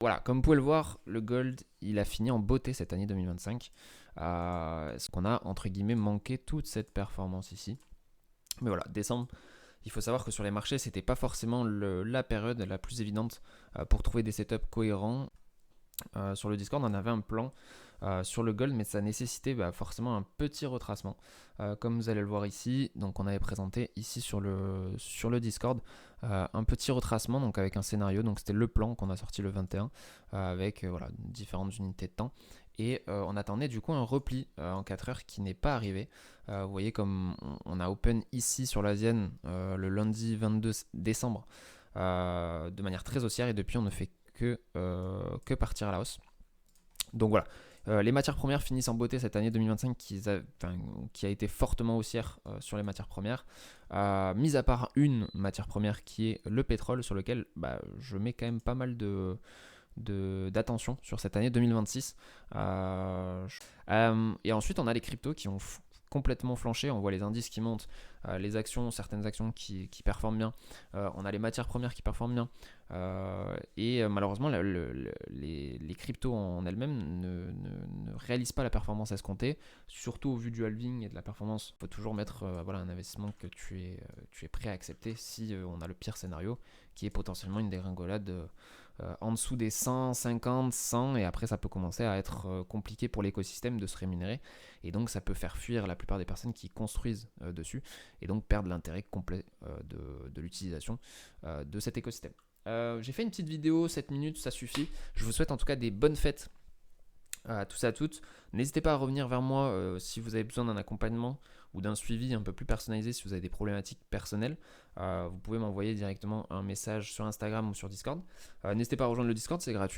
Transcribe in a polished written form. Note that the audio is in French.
Voilà, comme vous pouvez le voir, le gold, il a fini en beauté cette année 2025. Ce qu'on a, entre guillemets, manqué toute cette performance ici. Mais voilà, décembre, il faut savoir que sur les marchés, c'était pas forcément la période la plus évidente pour trouver des setups cohérents. Sur le Discord, on avait un plan sur le gold, mais ça nécessitait forcément un petit retracement. Comme vous allez le voir ici, donc on avait présenté ici sur le Discord un petit retracement, donc avec un scénario. Donc c'était le plan qu'on a sorti le 21 avec voilà, différentes unités de temps. Et on attendait du coup un repli en 4 heures qui n'est pas arrivé. Vous voyez comme on a open ici sur l'Asienne le lundi 22 décembre de manière très haussière, et depuis on ne fait que partir à la hausse. Donc voilà, les matières premières finissent en beauté cette année 2025 qui a été fortement haussière sur les matières premières, mis à part une matière première qui est le pétrole, sur lequel je mets quand même pas mal d'attention sur cette année 2026. Et ensuite, on a les cryptos qui ont complètement flanché. On voit les indices qui montent, les actions, certaines actions qui performent bien. On a les matières premières qui performent bien. Et malheureusement, les cryptos en elles-mêmes ne réalisent pas la performance escomptée, surtout au vu du halving et de la performance. Il faut toujours mettre un investissement que tu es prêt à accepter si on a le pire scénario, qui est potentiellement une dégringolade en dessous des 100, 50, 100, et après ça peut commencer à être compliqué pour l'écosystème de se rémunérer, et donc ça peut faire fuir la plupart des personnes qui construisent dessus, et donc perdre l'intérêt complet de l'utilisation de cet écosystème. J'ai fait une petite vidéo, 7 minutes, ça suffit. Je vous souhaite en tout cas des bonnes fêtes à tous et à toutes. N'hésitez pas à revenir vers moi si vous avez besoin d'un accompagnement ou d'un suivi un peu plus personnalisé, si vous avez des problématiques personnelles. Vous pouvez m'envoyer directement un message sur Instagram ou sur Discord. N'hésitez pas à rejoindre le Discord, c'est gratuit.